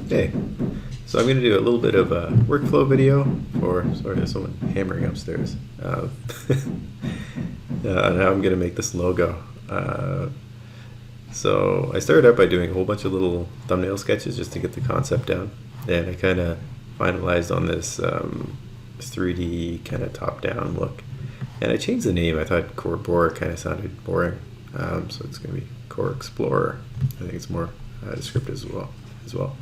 Hey, so I'm going to do a little bit of a workflow video for, sorry, there's someone hammering upstairs, on how I'm going to make this logo. So I started out by doing a whole bunch of little thumbnail sketches just to get the concept down, and I kind of finalized on this 3D kind of top-down look. And I changed the name. I thought Core Borer kind of sounded boring, so it's going to be Core Explorer. I think it's more descriptive as well.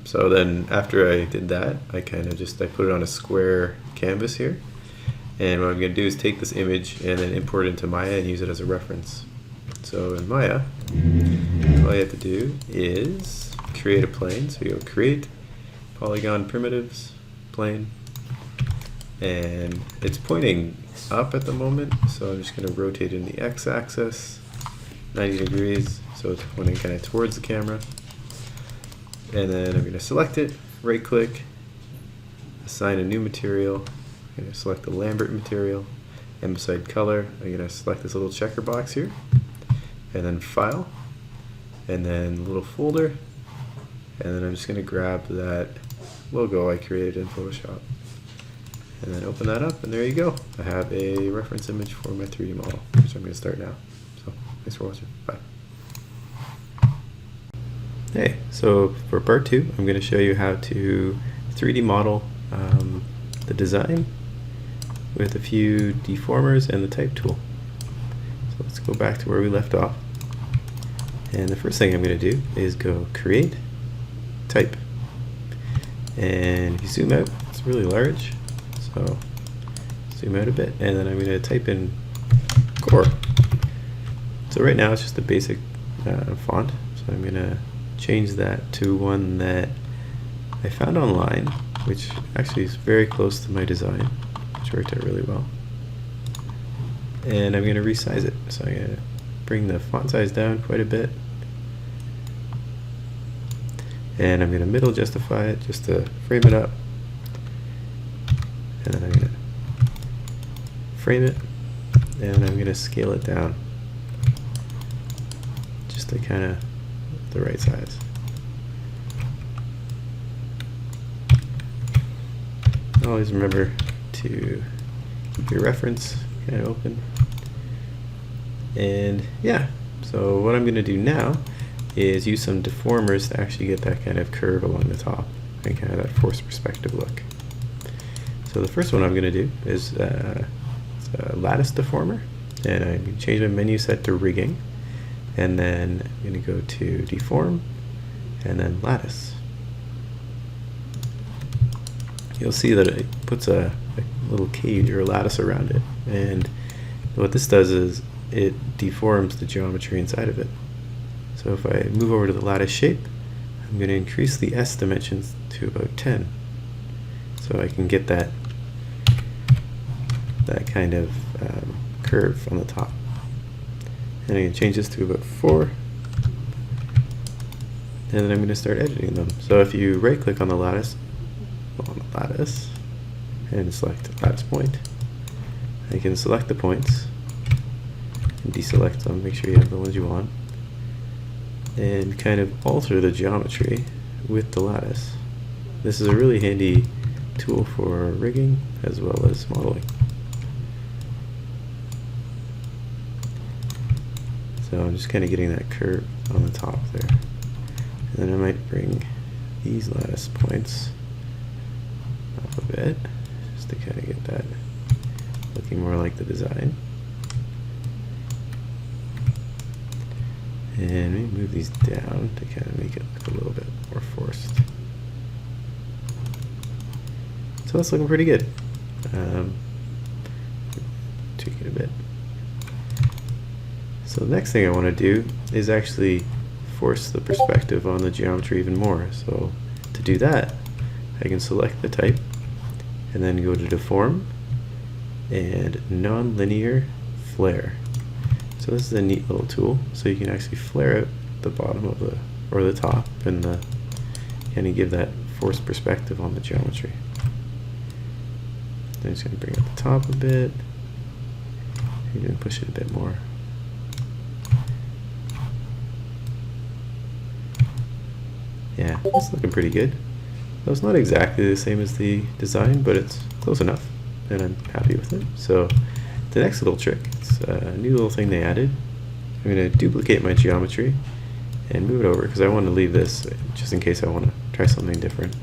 So then after I did that, I kind of I put it on a square canvas here, and what I'm going to do is take this image and then import it into Maya and use it as a reference. So in Maya, all you have to do is create a plane. So you go create polygon primitives plane, and it's pointing up at the moment, so I'm just going to rotate in the x-axis 90 degrees, so it's pointing kind of towards the camera. And then I'm going to select it, right click, assign a new material. I'm going to select the Lambert material, and beside color I'm going to select this little checker box here, and then file, and then little folder, and then I'm just going to grab that logo I created in Photoshop, and then open that up, and there you go. I have a reference image for my 3D model, which I'm going to start now. So thanks for watching. Bye. Hey, so for part 2, I'm going to show you how to 3D model the design with a few deformers and the type tool. So let's go back to where we left off. And the first thing I'm going to do is go create, type. And if you zoom out, it's really large. So zoom out a bit, and then I'm going to type in Core. So right now it's just a basic font. So I'm going to change that to one that I found online, which actually is very close to my design, which worked out really well. And I'm going to resize it. So I'm going to bring the font size down quite a bit. And I'm going to middle justify it just to frame it up. And then I'm going to frame it, and I'm going to scale it down just to kind of the right size. Always remember to keep your reference kind of open. And yeah, so what I'm going to do now is use some deformers to actually get that kind of curve along the top and kind of that forced perspective look. So the first one I'm going to do is it's a lattice deformer, and I'm going to change my menu set to rigging, and then I'm going to go to deform and then lattice. You'll see that it puts a little cage or a lattice around it, and what this does is it deforms the geometry inside of it. So if I move over to the lattice shape, I'm going to increase the S dimensions to about 10, so I can get that kind of curve on the top. And I can change this to about 4, and then I'm going to start editing them. So if you right click on the lattice, and select lattice point, I can select the points and deselect them, make sure you have the ones you want, and kind of alter the geometry with the lattice. This is a really handy tool for rigging as well as modeling. So I'm just kind of getting that curve on the top there. And then I might bring these lattice points up a bit, just to kind of get that looking more like the design. And maybe move these down to kind of make it look a little bit more forced. So that's looking pretty good. Tweak it a bit. So the next thing I want to do is actually force the perspective on the geometry even more. So to do that, I can select the type and then go to deform and non-linear flare. So this is a neat little tool, so you can actually flare out the bottom of the, or the top, and kind of give that forced perspective on the geometry. I'm just going to bring up the top a bit, and then push it a bit more. Yeah, it's looking pretty good. So it's not exactly the same as the design, but it's close enough, and I'm happy with it. So the next little trick, it's a new little thing they added. I'm going to duplicate my geometry and move it over because I want to leave this just in case I want to try something different.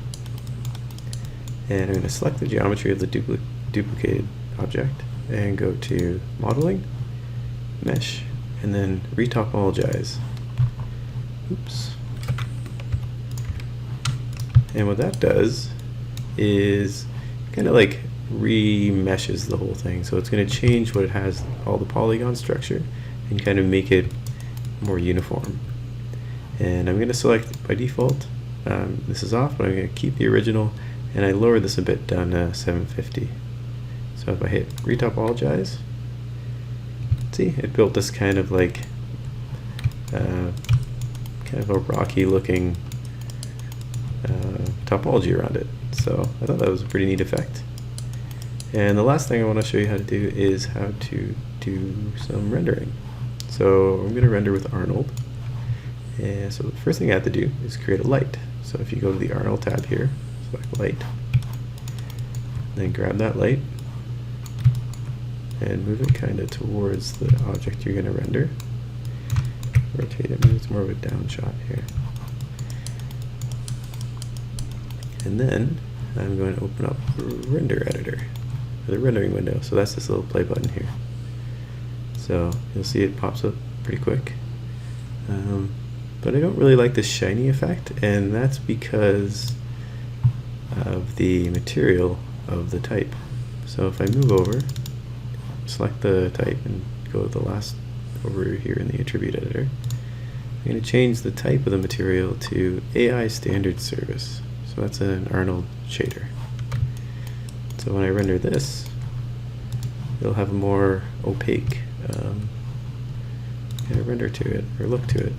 And I'm going to select the geometry of the duplicated object and go to Modeling, Mesh, and then Retopologize. Oops. And what that does is kind of like remeshes the whole thing. So it's going to change what it has, all the polygon structure, and kind of make it more uniform. And I'm going to select by default, this is off, but I'm going to keep the original, and I lowered this a bit down to 750. So if I hit Retopologize, see, it built this kind of like kind of a rocky looking topology around it. So I thought that was a pretty neat effect. And the last thing I want to show you how to do is how to do some rendering. So I'm going to render with Arnold. And so the first thing I have to do is create a light. So if you go to the Arnold tab here, select light, then grab that light and move it kind of towards the object you're going to render. Rotate it, maybe it's more of a down shot here. And then I'm going to open up the render editor, or the rendering window. So that's this little play button here. So you'll see it pops up pretty quick. But I don't really like this shiny effect, and that's because of the material of the type. So if I move over, select the type and go to the last over here in the attribute editor, I'm going to change the type of the material to AI standard service. So that's an Arnold shader. So when I render this, it'll have a more opaque render to it, or look to it.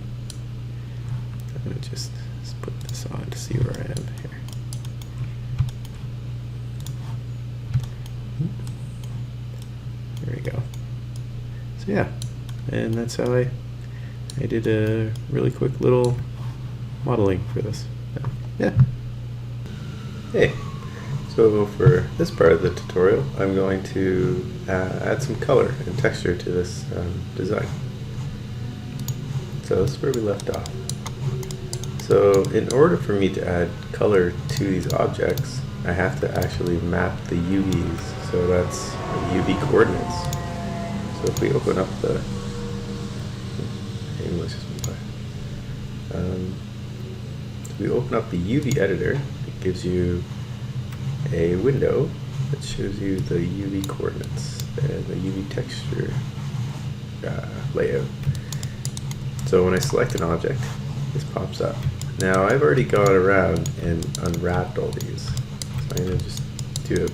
I'm going to just put this on to see where I am here. There we go. So yeah, and that's how I did a really quick little modeling for this. Yeah. Hey, so for this part of the tutorial, I'm going to add some color and texture to this design. So this is where we left off. So in order for me to add color to these objects, I have to actually map the UVs. So that's UV coordinates. So if we open up the if we open up the UV editor, it gives you a window that shows you the UV coordinates and the UV texture layout. So when I select an object, this pops up. Now I've already gone around and unwrapped all these, so I'm going to just do a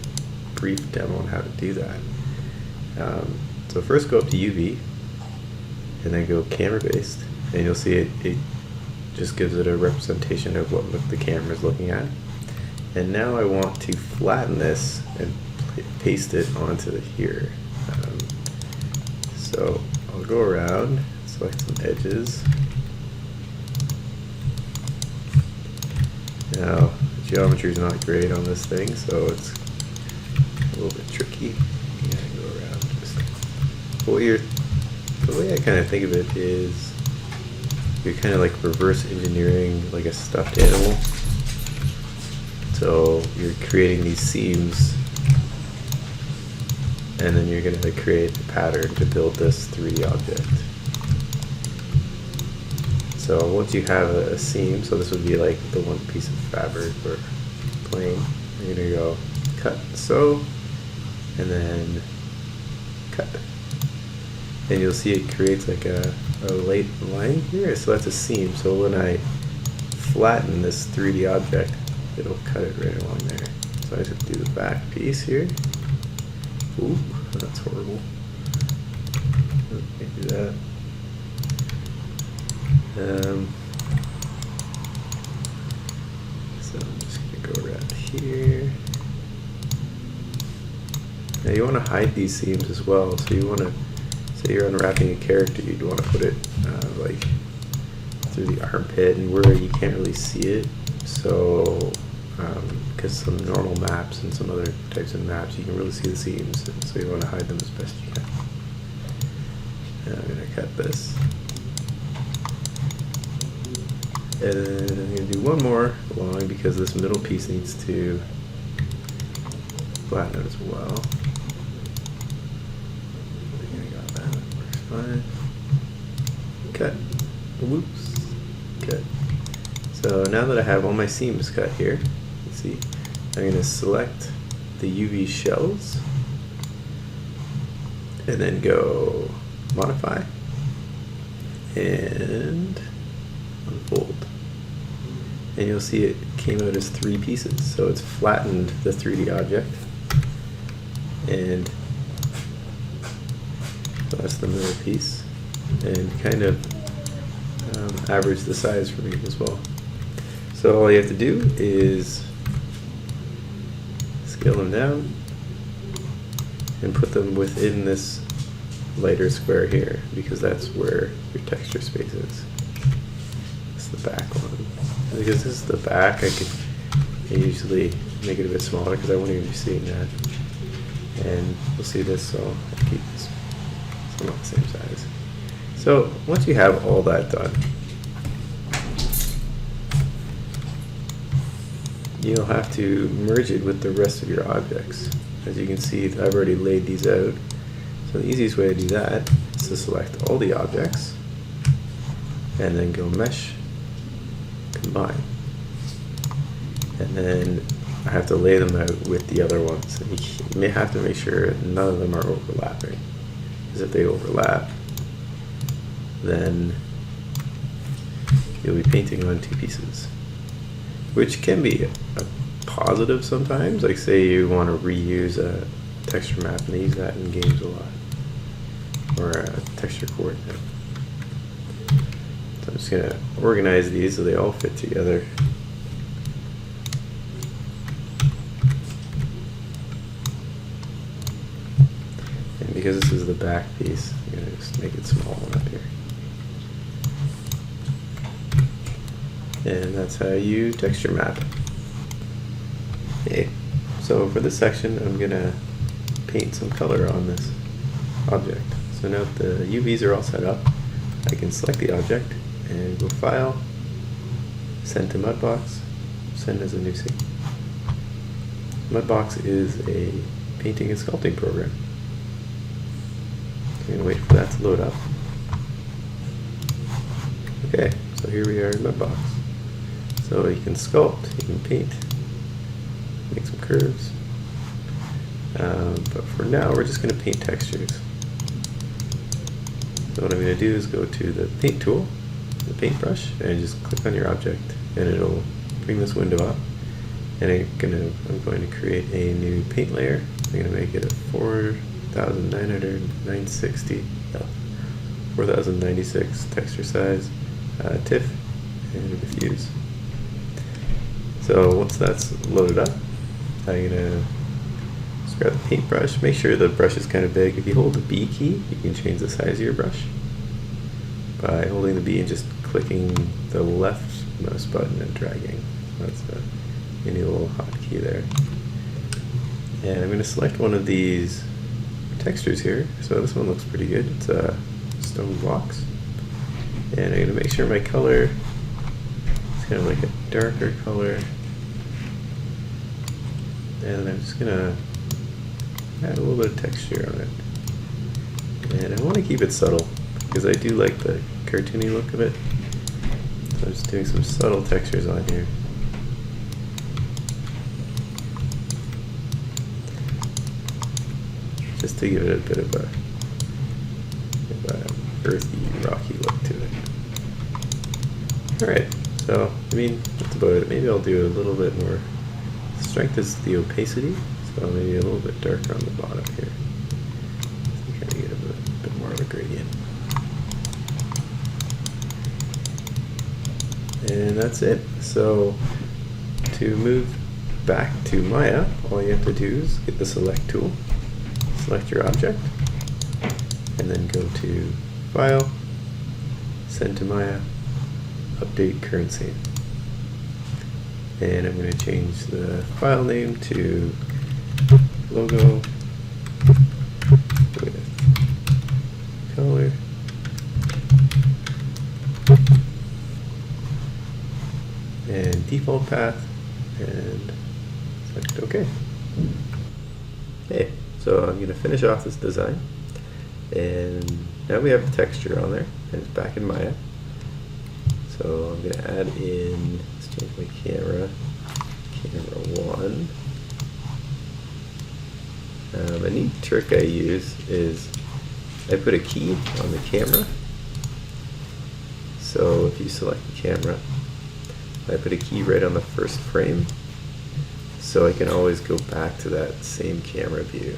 brief demo on how to do that. So first go up to UV, and then go camera based, and you'll see it just gives it a representation of what the camera is looking at. And now I want to flatten this and paste it onto here. So I'll go around, select some edges. Now, geometry is not great on this thing, so it's a little bit tricky. Yeah, go around. The way I kind of think of it is you're kind of like reverse engineering like a stuffed animal. So you're creating these seams, and then you're going to create a pattern to build this 3D object. So once you have a seam, so this would be like the one piece of fabric or plane, you're going to go cut, sew, and then cut. And you'll see it creates like a light line here, so that's a seam. So when I flatten this 3D object, it'll cut it right along there. So I just have to do the back piece here. Ooh, that's horrible. Can't do that. So I'm just going to go around here. Now you want to hide these seams as well. So you want to, say you're unwrapping a character, you'd want to put it like through the armpit and where you can't really see it. So, because some normal maps and some other types of maps, you can really see the seams, and so you want to hide them as best you can. And I'm going to cut this. And then I'm going to do one more along because this middle piece needs to flatten out as well. I think I got that. That works fine. Cut. Whoops. Cut. So now that I have all my seams cut here, you see, I'm going to select the UV shells and then go modify and unfold. And you'll see it came out as 3 pieces. So it's flattened the 3D object, and so that's the middle piece, and kind of average the size for me as well. So all you have to do is scale them down and put them within this lighter square here, because that's where your texture space is. It's the back one. And because this is the back, I usually make it a bit smaller because I won't even be seeing that. And you'll see this, so I'll keep this somewhat the same size. So once you have all that done, you'll have to merge it with the rest of your objects. As you can see, I've already laid these out. So the easiest way to do that is to select all the objects and then go Mesh, Combine. And then I have to lay them out with the other ones. And you may have to make sure none of them are overlapping, because if they overlap, then you'll be painting on 2 pieces, which can be a positive sometimes. Like say you want to reuse a texture map, and they use that in games a lot, or a texture coordinate. So I'm just going to organize these so they all fit together. And because this is the back piece, I'm going to just make it small up here. And that's how you texture map. Okay, so for this section, I'm going to paint some color on this object. So now that the UVs are all set up, I can select the object and go File, Send to Mudbox, Send as a new scene. Mudbox is a painting and sculpting program. So I'm going to wait for that to load up. Okay, so here we are in Mudbox. So you can sculpt, you can paint, make some curves. But for now, we're just going to paint textures. So what I'm going to do is go to the Paint tool, the paintbrush, and just click on your object, and it'll bring this window up. And I'm going to create a new paint layer. I'm going to make it a 4096 texture size, TIFF, and diffuse. So once that's loaded up, I'm going to grab the paintbrush. Make sure the brush is kind of big. If you hold the B key, you can change the size of your brush by holding the B and just clicking the left mouse button and dragging. That's a new little hotkey there. And I'm going to select one of these textures here. So this one looks pretty good. It's a stone blocks. And I'm going to make sure my color is kind of like a darker color. And I'm just going to add a little bit of texture on it. And I want to keep it subtle because I do like the cartoony look of it. So I'm just doing some subtle textures on here. Just to give it a bit of a earthy, rocky look to it. Alright, so I mean, that's about it. Maybe I'll do a little bit more. Strength is the opacity, so maybe a little bit darker on the bottom here. I'm trying to get a bit more of a gradient. And that's it. So to move back to Maya, all you have to do is get the Select tool, select your object, and then go to File, Send to Maya, Update Current Scene. And I'm going to change the file name to logo with color. And default path, and select OK. Okay, so I'm going to finish off this design, and now we have the texture on there, and it's back in Maya. So I'm going to add in, let's change my camera 1. A neat trick I use is I put a key on the camera. So if you select the camera, I put a key right on the first frame, so I can always go back to that same camera view.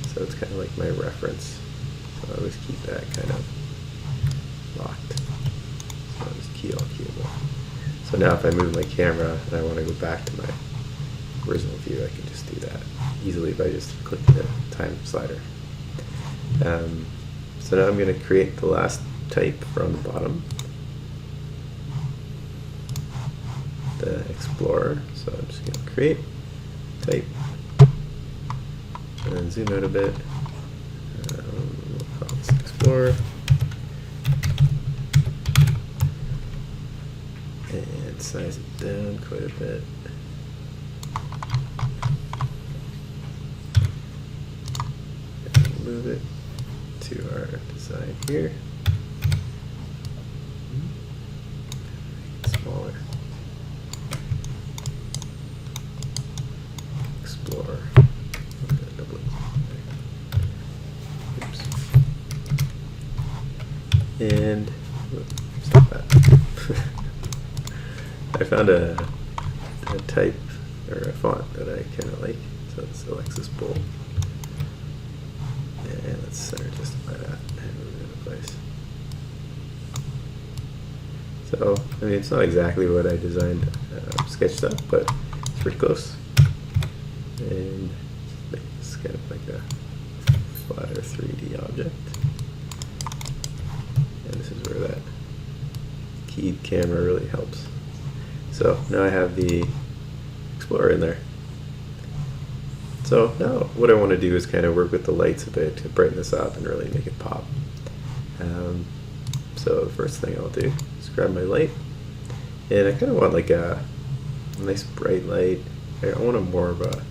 So it's kind of like my reference. So I always keep that kind of locked. So I'll just key all keyable. So now if I move my camera and I want to go back to my original view, I can just do that easily by just clicking the time slider. So now I'm going to create the last type from the bottom, the Explorer. So I'm just going to create type and then zoom out a bit. We'll call this Explorer. And size it down quite a bit. And move it to our design here. Make it smaller. Explorer. Oops. And stop that. I found a type or a font that I kind of like, so it's Alexis Bold. And let's center justify that and move it into place. So, I mean, it's not exactly what I designed, sketched up, but it's pretty close. And make this kind of like a flatter 3D object. And this is where that keyed camera really helps. So now I have the Explorer in there. So now what I want to do is kind of work with the lights a bit to brighten this up and really make it pop. So the first thing I'll do is grab my light, and I kind of want like a nice bright light. I want a more of a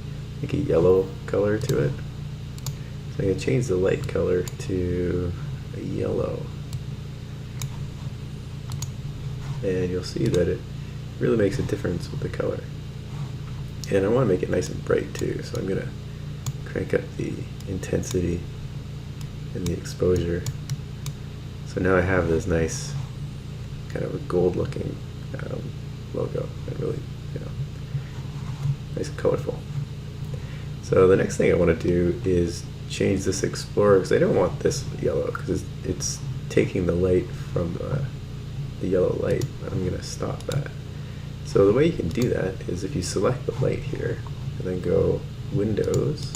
like a yellow color to it. So I'm going to change the light color to a yellow. And you'll see that it really makes a difference with the color. And I want to make it nice and bright too, so I'm going to crank up the intensity and the exposure. So now I have this nice kind of a gold looking logo, and really, you know, nice and colorful. So the next thing I want to do is change this Explorer, because I don't want this yellow, because it's taking the light from the yellow light. I'm going to stop that. So the way you can do that is if you select the light here, and then go Windows,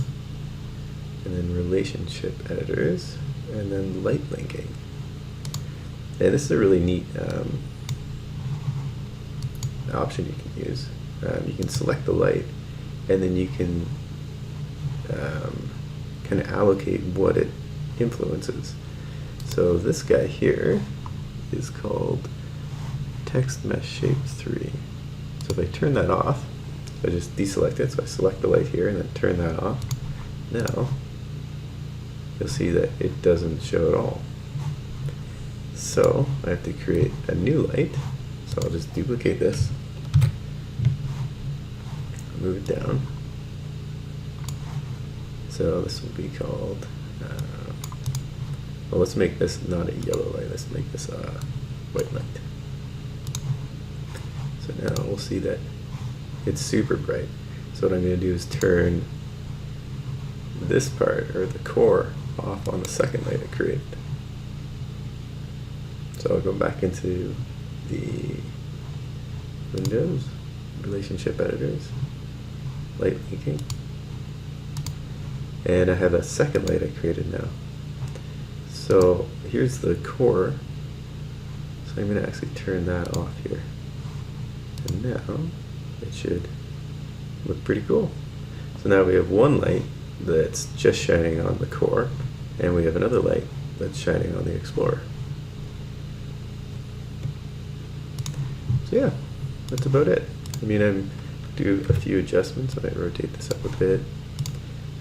and then Relationship Editors, and then Light Linking. And this is a really neat option you can use. You can select the light, and then you can kind of allocate what it influences. So this guy here is called Text Mesh Shape 3. So if I turn that off, I just deselect it, so I select the light here and then turn that off. Now you'll see that it doesn't show at all. So I have to create a new light. So I'll just duplicate this, move it down. So this will be called, well, let's make this not a yellow light, let's make this a white light. So now we'll see that it's super bright. So what I'm going to do is turn this part, or the core, off on the second light I created. So I'll go back into the Windows, Relationship Editors, Light Linking, and I have a second light I created now. So here's the core, so I'm going to actually turn that off here. And now it should look pretty cool. So now we have one light that's just shining on the core, and we have another light that's shining on the Explorer. So yeah, that's about it. I mean, I do a few adjustments. I might rotate this up a bit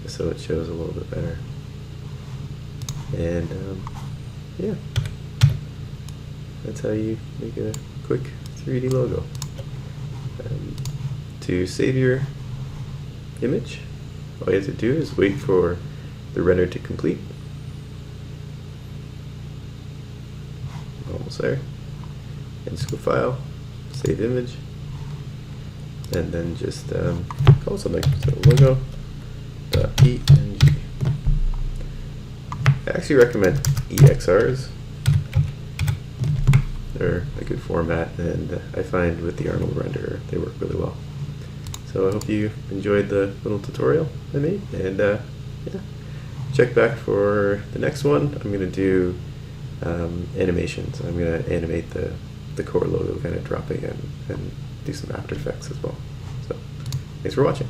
just so it shows a little bit better. And yeah, that's how you make a quick 3D logo. To save your image, all you have to do is wait for the render to complete. Almost there. And just go File, Save Image, and then just call something. So logo.png. I actually recommend EXRs. They're a good format, and I find with the Arnold renderer they work really well. So I hope you enjoyed the little tutorial I made, and yeah, check back for the next one. I'm going to do animations. I'm going to animate the core logo kind of dropping in and do some After Effects as well. So thanks for watching.